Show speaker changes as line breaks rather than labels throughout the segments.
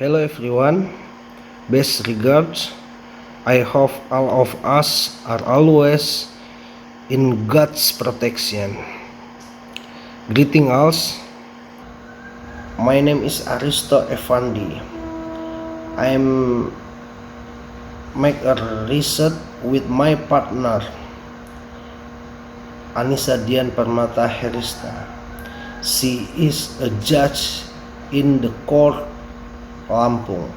Hello everyone, best regards. I hope all of us are always in God's protection. Greeting us. My name is Aristo Effandi. I'm make a research with my partner Anissa Dian Permata Herista. She is a judge in the court Lampung.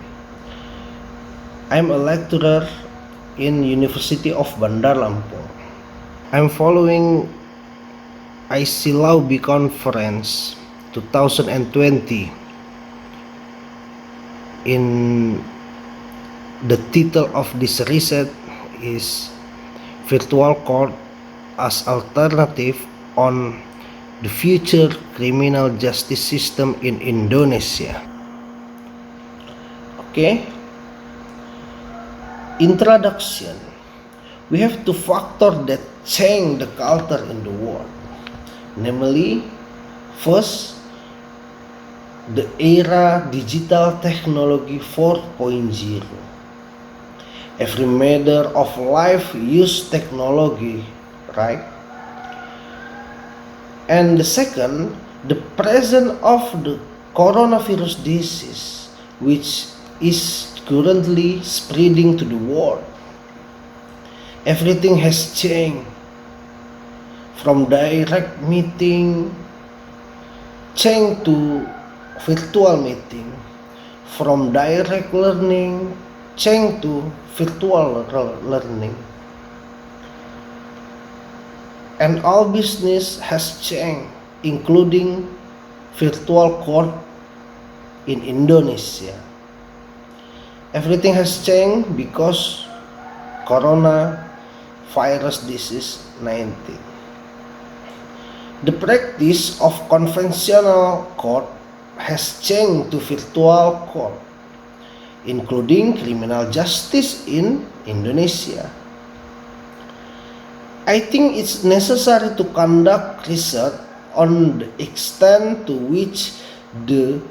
I'm a lecturer in University of Bandar Lampung. I'm following ICLAUB Conference 2020. In the title of this research is Virtual Court as Alternative on the Future Criminal Justice System in Indonesia. Okay. Introduction. We have two factors that change the culture in the world. Namely, first, the era digital technology 4.0. Every matter of life use technology, right? And the second, the presence of the coronavirus disease, which is currently spreading to the world. Everything has changed from direct meeting change to virtual meeting, from direct learning change to virtual learning, and all business has changed, including virtual court in Indonesia. Everything has changed because coronavirus disease 19. The practice of conventional court has changed to virtual court, including criminal justice in Indonesia. I think it's necessary to conduct research on the extent to which the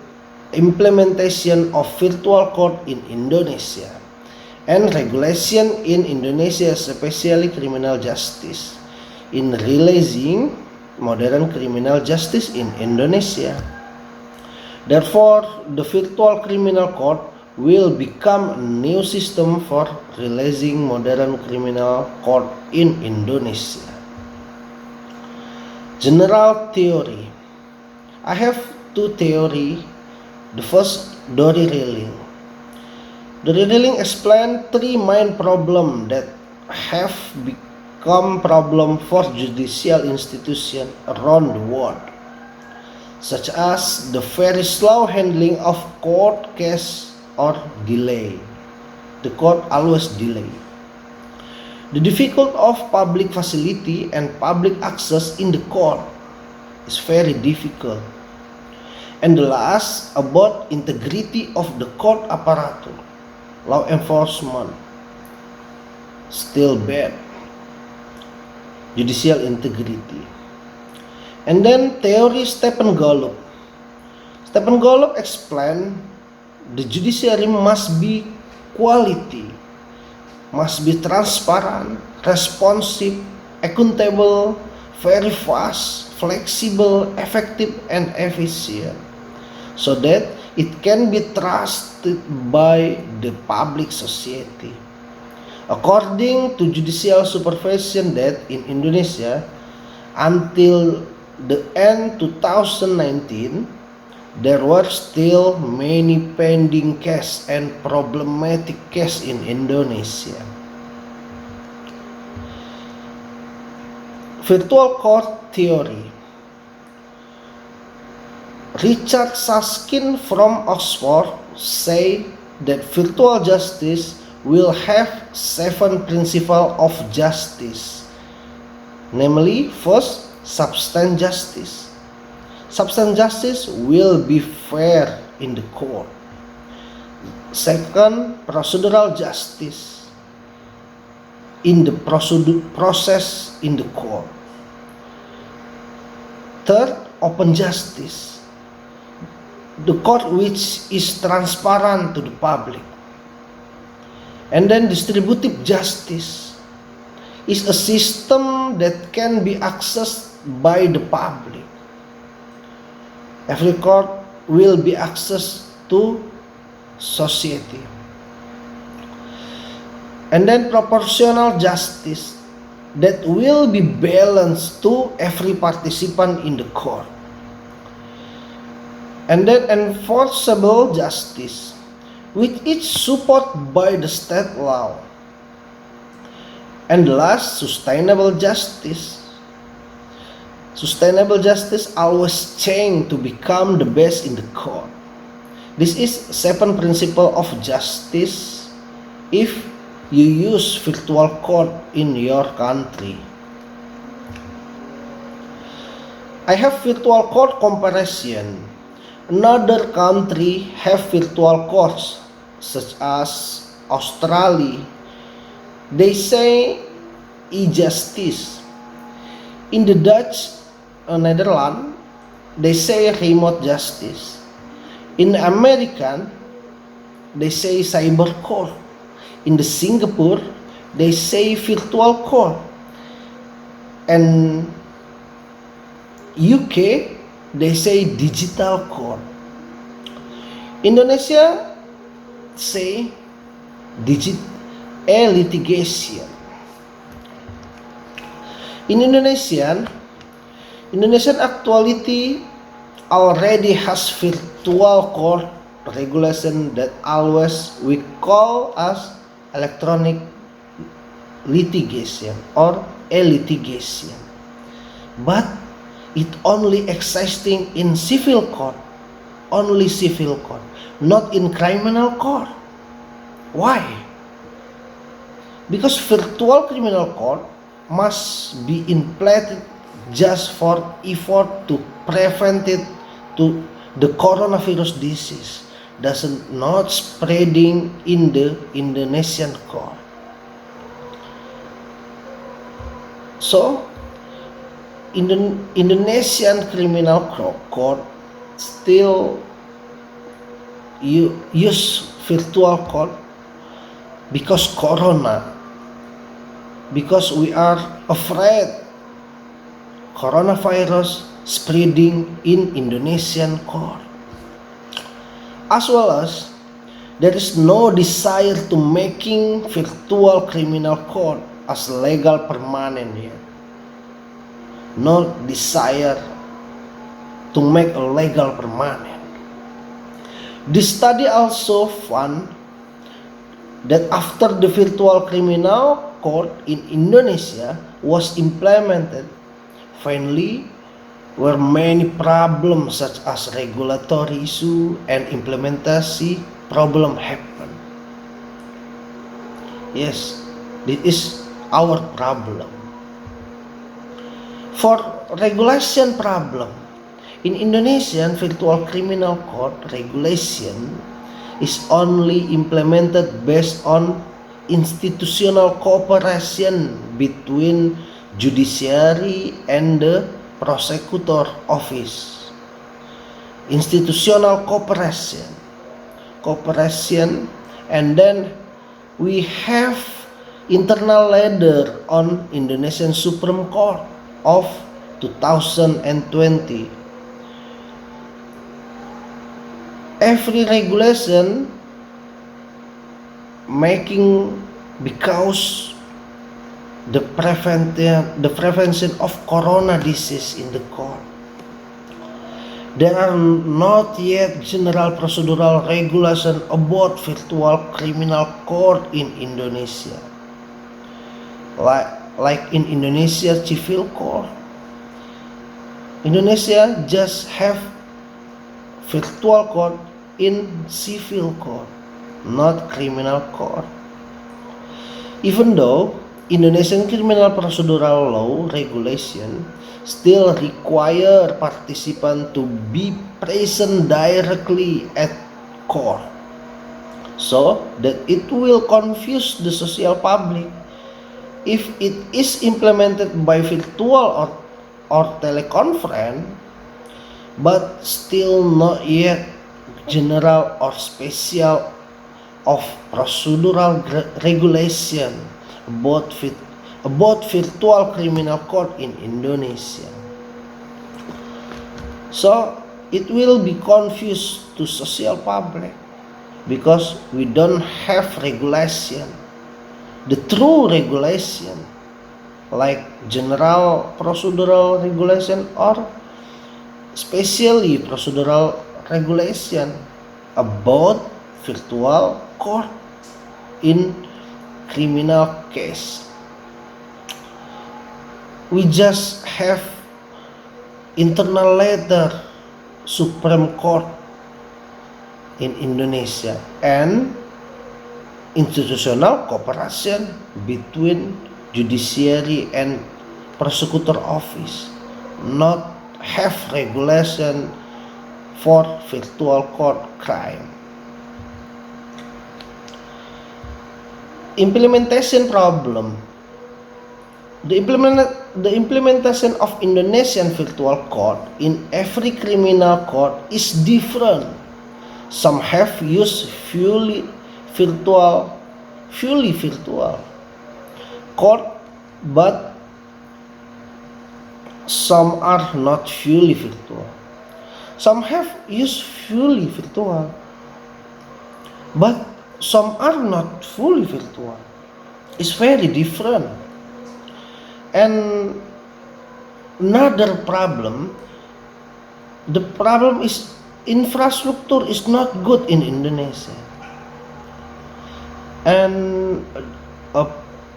implementation of virtual court in Indonesia and regulation in Indonesia, especially criminal justice, in realizing modern criminal justice in Indonesia. Therefore, the virtual criminal court will become a new system for realizing modern criminal court in Indonesia. General theory. I have two theories. The first, Dory Rilling. Dory Rilling explained three main problems that have become problem for judicial institutions around the world, such as the very slow handling of court case or delay. The court always delay. The difficulty of public facility and public access in the court is very difficult. And the last, about integrity of the court apparatus, law enforcement, still bad. Judicial integrity. And then theory Stephen Golub. Stephen Golub explained the judiciary must be quality, must be transparent, responsive, accountable, very fast, flexible, effective, and efficient, so that it can be trusted by the public society. According to judicial supervision that in Indonesia, until the end 2019, there were still many pending cases and problematic cases in Indonesia. Virtual court theory. Richard Susskind from Oxford said that virtual justice will have 7 principles of justice. Namely, first, substance justice. Substance justice will be fair in the court. Second, procedural justice in the process in the court. Third, open justice. the court which is transparent to the public. And then distributive justice is a system that can be accessed by the public. Every court will be accessed to society. And then proportional justice that will be balanced to every participant in the court. And then enforceable justice, which is supported by the state law. And last, sustainable justice. Sustainable justice always change to become the best in the court. This is 7 principle of justice if you use virtual court in your country. I have virtual court comparison. Another country have virtual courts such as Australia. They say e-justice. In the Dutch Netherlands, they say remote justice. In American, they say cyber court. In the Singapore, they say virtual court. And UK, they say digital court. Indonesia say litigation. In Indonesian actuality already has virtual court regulation that always we call as electronic litigation or litigation. But it only existing in civil court, only civil court, not in criminal court. Why? Because virtual criminal court must be implemented just for effort to prevent it to the coronavirus disease doesn't not spreading in the Indonesian court. So in the Indonesian criminal court still you use virtual court because corona, because we are afraid coronavirus spreading in Indonesian court. As well as there is no desire to making virtual criminal court as legal permanent yet. No desire to make a legal permanent. This study also found that after the virtual criminal court in Indonesia was implemented, finally were many problems such as regulatory issue and implementation problem happen. Yes, this is our problem. For regulation problem, in Indonesian virtual criminal court regulation is only implemented based on institutional cooperation between judiciary and the prosecutor office. Institutional cooperation, and then we have internal ladder on Indonesian Supreme Court of 2020. Every regulation making because the prevention of corona disease in the court. There are not yet general procedural regulation about virtual criminal court in Indonesia. Like in Indonesia civil court, Indonesia just have virtual court in civil court, not criminal court. Even though Indonesian criminal procedural law regulation still require participant to be present directly at court, so that it will confuse the social public if it is implemented by virtual or teleconference, but still not yet general or special of procedural regulation about virtual criminal court in Indonesia. So it will be confused to social public because we don't have regulation, the true regulation like general procedural regulation or specially procedural regulation about virtual court in criminal case. We just have internal letter Supreme Court in Indonesia and institutional cooperation between judiciary and prosecutor office, not have regulation for virtual court crime. Implementation problem. The implementation of Indonesian virtual court in every criminal court is different. Some have used fully virtual court, but some are not fully virtual. Some have used fully virtual, but some are not fully virtual. It's very different. And another problem, the problem is infrastructure is not good in Indonesia. And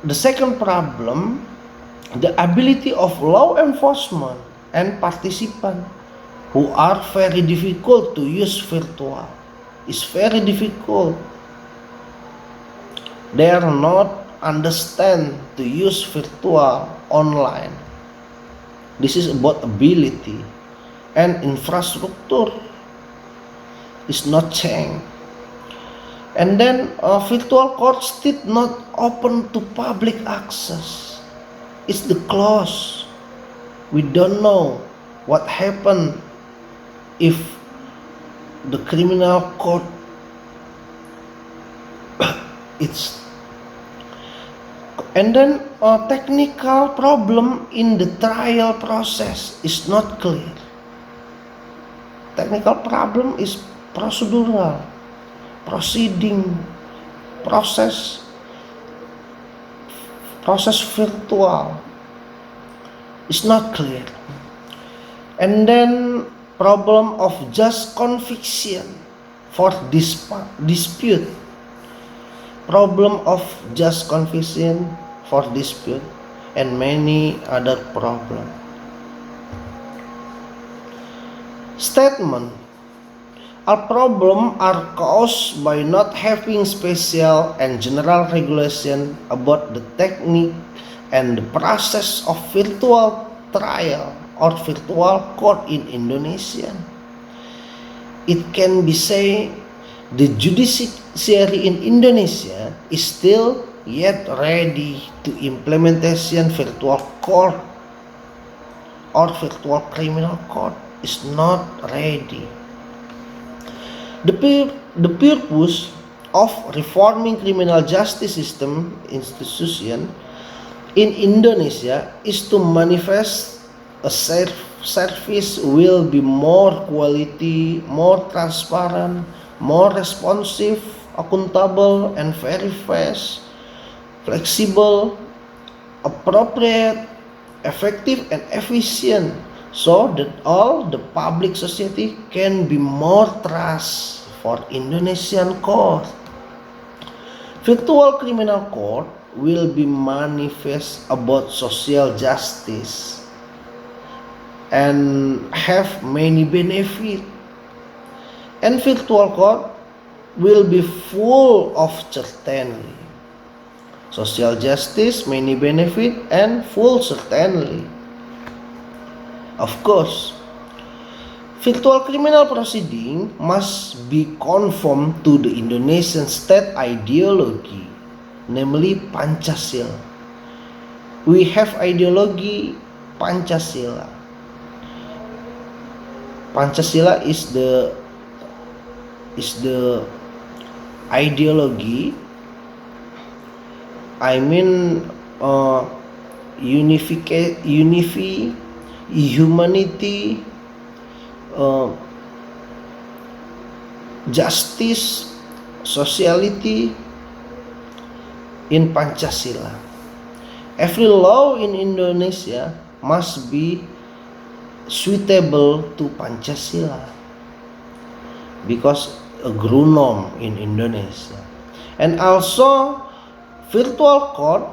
the second problem, the ability of law enforcement and participants who are very difficult to use virtual. Is very difficult. They are not understand to use virtual online. This is about ability, and infrastructure is not changed. And then virtual courts did not open to public access. It's the close. We don't know what happened if the criminal court it's. And then a technical problem in the trial process is not clear. Technical problem is procedural, proceeding, process virtual is not clear. And then problem of just conviction for dispute. Problem of just conviction for dispute and many other problems. Statement. All problems are caused by not having special and general regulation about the technique and the process of virtual trial or virtual court in Indonesia. It can be said the judiciary in Indonesia is still yet ready to implementation virtual court or virtual criminal court is not ready. The purpose of reforming criminal justice system institution in Indonesia is to manifest a service will be more quality, more transparent, more responsive, accountable, and very fast, flexible, appropriate, effective, and efficient, so that all the public society can be more trust for Indonesian court. Virtual criminal court will be manifest about social justice and have many benefits. And virtual court will be full of certainty. Social justice, many benefit, and full certainty. Of course, virtual criminal proceeding must be conformed to the Indonesian state ideology, namely Pancasila. We have ideology Pancasila. Pancasila is the is the ideology. I mean, unify humanity, uh, justice, sociality in Pancasila. Every law in Indonesia must be suitable to Pancasila because a GRUNOM in Indonesia. And also virtual court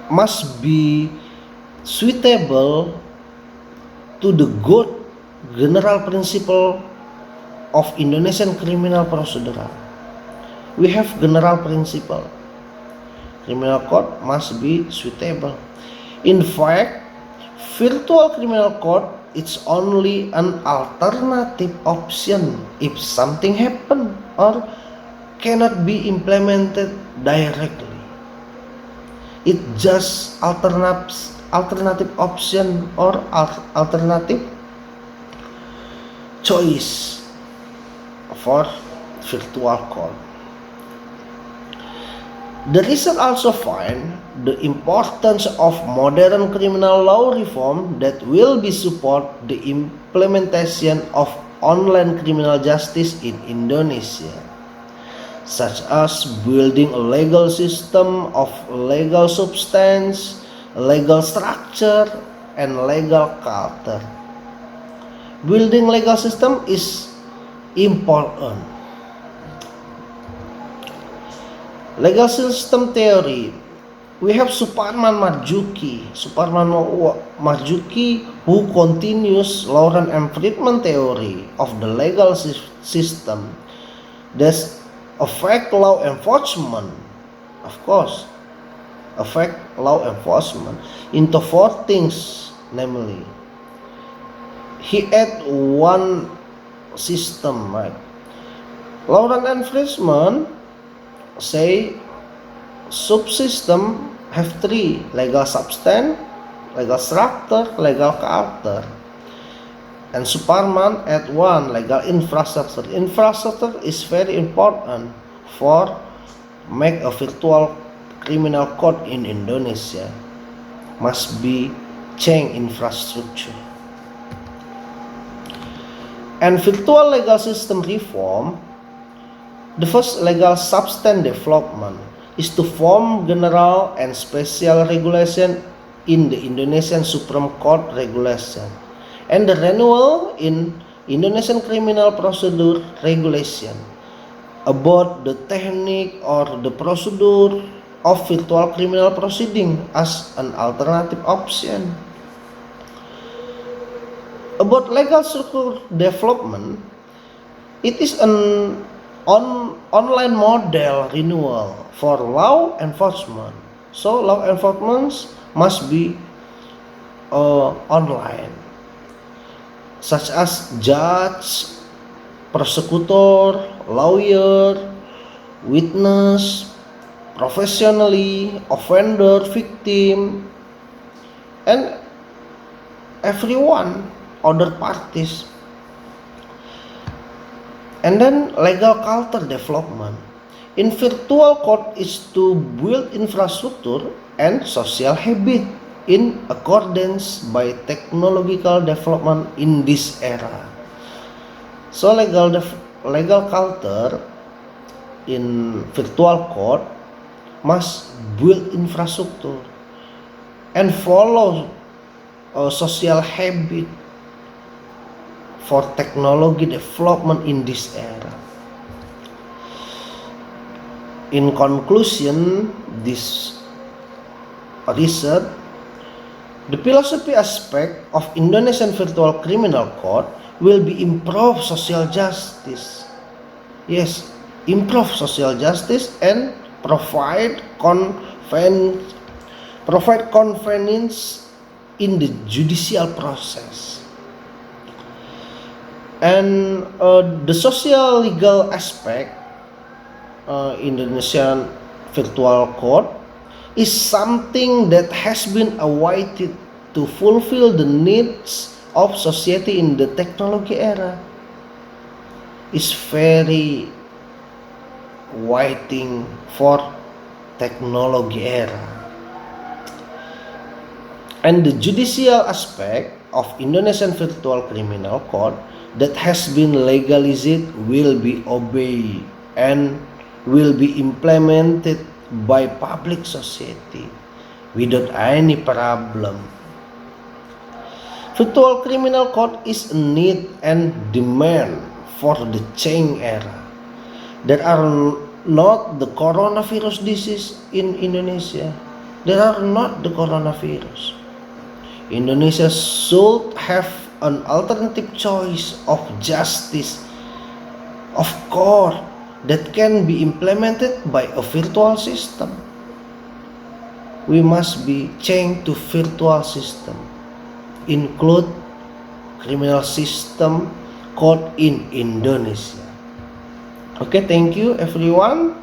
must be suitable to the good general principle of Indonesian criminal procedural. We have general principle. Criminal court must be suitable. In fact, virtual criminal court it's only an alternative option if something happen or cannot be implemented directly. It just alternative option or alternative choice for virtual court. The research also find the importance of modern criminal law reform that will be support the implementation of online criminal justice in Indonesia, such as building a legal system of legal substance, legal structure, and legal culture. Building legal system is important. Legal system theory. We have Suparman Marzuki. Suparman Marzuki who continues Lauren M. Friedman theory of the legal system that affect law enforcement. Of course, affect law enforcement into four things, namely, he add one system, right? Lauren and Friedman say subsystem have three: legal substance, legal structure, legal character. And Suparman add one: legal infrastructure. Infrastructure is very important for make a virtual criminal court in Indonesia. Must be change infrastructure. And virtual legal system reform. The first legal substance development is to form general and special regulation in the Indonesian Supreme Court regulation and the renewal in Indonesian criminal procedure regulation about the technique or the procedure of virtual criminal proceeding as an alternative option. About legal structure development, it is an online model renewal for law enforcement. So law enforcement must be online, such as judge, prosecutor, lawyer, witness, professionally, offender, victim, and everyone, other parties. And then legal culture development. In virtual court is to build infrastructure and social habit in accordance by technological development in this era. So legal culture in virtual court must build infrastructure and follow social habit for technology development in this era. In conclusion, this research, the philosophy aspect of Indonesian virtual criminal court will be improve social justice. Yes, improve social justice and provide convenience in the judicial process. And the social legal aspect Indonesian virtual court is something that has been awaited to fulfill the needs of society in the technology era. is very waiting for technology era. And the judicial aspect of Indonesian virtual criminal court that has been legalized will be obeyed and will be implemented by public society without any problem. Virtual criminal court is a need and demand for the change era. There are not the coronavirus disease in Indonesia. There are not the coronavirus. Indonesia should have an alternative choice of justice, of court, that can be implemented by a virtual system. We must be changed to virtual system, include criminal system court in Indonesia. Okay, thank you everyone.